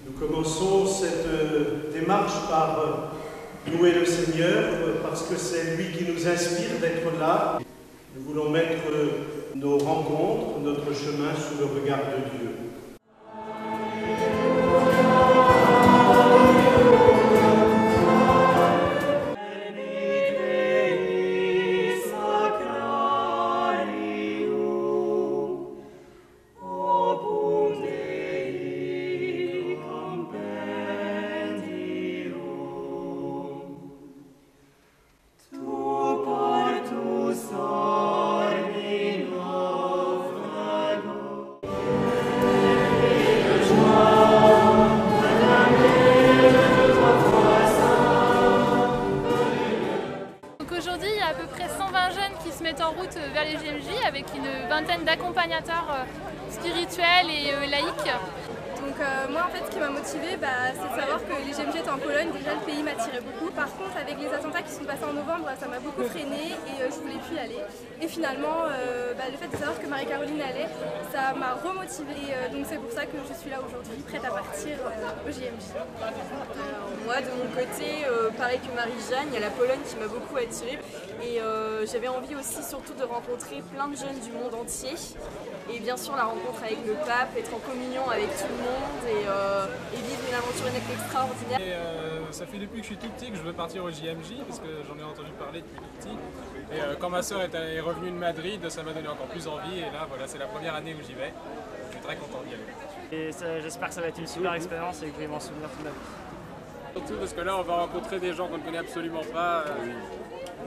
Nous commençons cette démarche par louer le Seigneur, parce que c'est lui qui nous inspire d'être là. Nous voulons mettre nos rencontres, notre chemin sous le regard de Dieu. Aujourd'hui, il y a à peu près 120 jeunes qui se mettent en route vers les JMJ avec une vingtaine d'accompagnateurs spirituels et laïques. Donc moi en fait ce qui m'a motivée c'est de savoir que les JMJ étaient en Pologne, déjà le pays m'attirait beaucoup. Par contre avec les attentats qui sont passés en novembre, ça m'a beaucoup freinée et je voulais plus y aller. Et finalement le fait de savoir que Marie-Caroline allait, ça m'a remotivée. Donc c'est pour ça que je suis là aujourd'hui, prête à partir au JMJ. Moi de mon côté, pareil que Marie-Jeanne, il y a la Pologne qui m'a beaucoup attirée. Et j'avais envie aussi surtout de rencontrer plein de jeunes du monde entier. Et bien sûr la rencontre avec le pape, être en communion avec tout le monde et vivre une aventure extraordinaire. Ça fait depuis que je suis tout petit que je veux partir au JMJ parce que j'en ai entendu parler depuis tout petit. Et quand ma soeur est revenue de Madrid, ça m'a donné encore plus envie et là voilà, c'est la première année où j'y vais. Je suis très content d'y aller. Et j'espère que ça va être une super expérience et que je vais m'en souvenir toute ma vie. Surtout parce que là on va rencontrer des gens qu'on ne connaît absolument pas.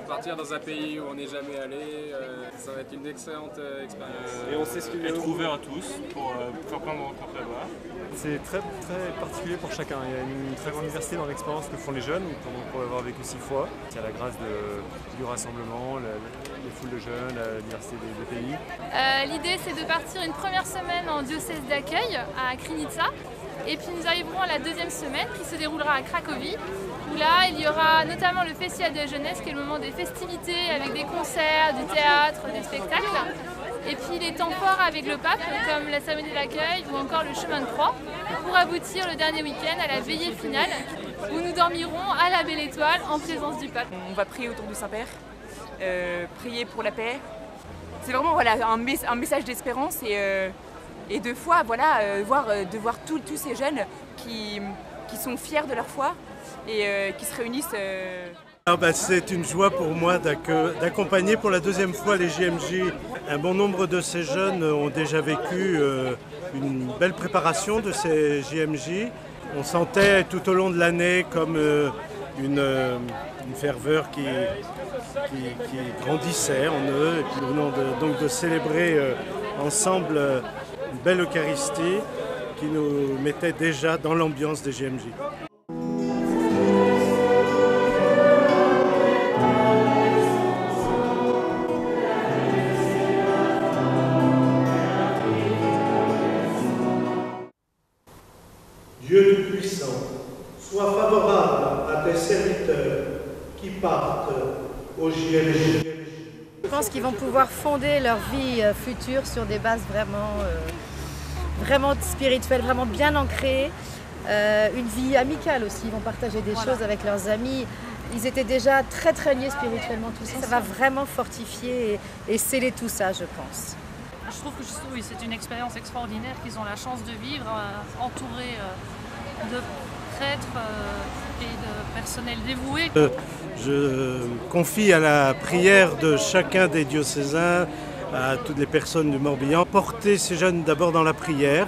Partir dans un pays où on n'est jamais allé, ça va être une excellente expérience. Et on sait ce qu'il être ouvert à tous pour faire plein de rencontres là-bas. C'est très particulier pour chacun. Il y a une très grande diversité dans l'expérience que font les jeunes, pour avoir vécu 6 fois. Il y a la grâce du rassemblement, les foules de jeunes, la diversité des pays. L'idée c'est de partir une première semaine en diocèse d'accueil à Krynica. Et puis nous arriverons à la deuxième semaine qui se déroulera à Cracovie, où là il y aura notamment le Festival de la jeunesse qui est le moment des festivités avec des concerts, du théâtre, des spectacles. Et puis les temps forts avec le pape comme la cérémonie de l'accueil ou encore le chemin de croix pour aboutir le dernier week-end à la veillée finale où nous dormirons à la Belle Étoile en présence du pape. On va prier autour du Saint-Père, prier pour la paix. C'est vraiment un message d'espérance et de foi, de voir tous ces jeunes qui sont fiers de leur foi et qui se réunissent. C'est une joie pour moi d'accompagner pour la deuxième fois les JMJ. Un bon nombre de ces jeunes ont déjà vécu une belle préparation de ces JMJ. On sentait tout au long de l'année comme une ferveur qui grandissait en eux. Et puis nous venons donc de célébrer ensemble une belle Eucharistie qui nous mettait déjà dans l'ambiance des JMJ. Dieu Tout-Puissant, sois favorable à tes serviteurs qui partent au JMJ. Je pense qu'ils vont pouvoir fonder leur vie future sur des bases vraiment spirituelles, vraiment bien ancrées. Une vie amicale aussi, ils vont partager des choses avec leurs amis. Ils étaient déjà très liés spirituellement, tout ça. Ça va vraiment fortifier et sceller tout ça, je pense. Je trouve que c'est une expérience extraordinaire qu'ils ont la chance de vivre, entourés de prêtres et de personnel dévoué. Je confie à la prière de chacun des diocésains, à toutes les personnes du Morbihan, porter ces jeunes d'abord dans la prière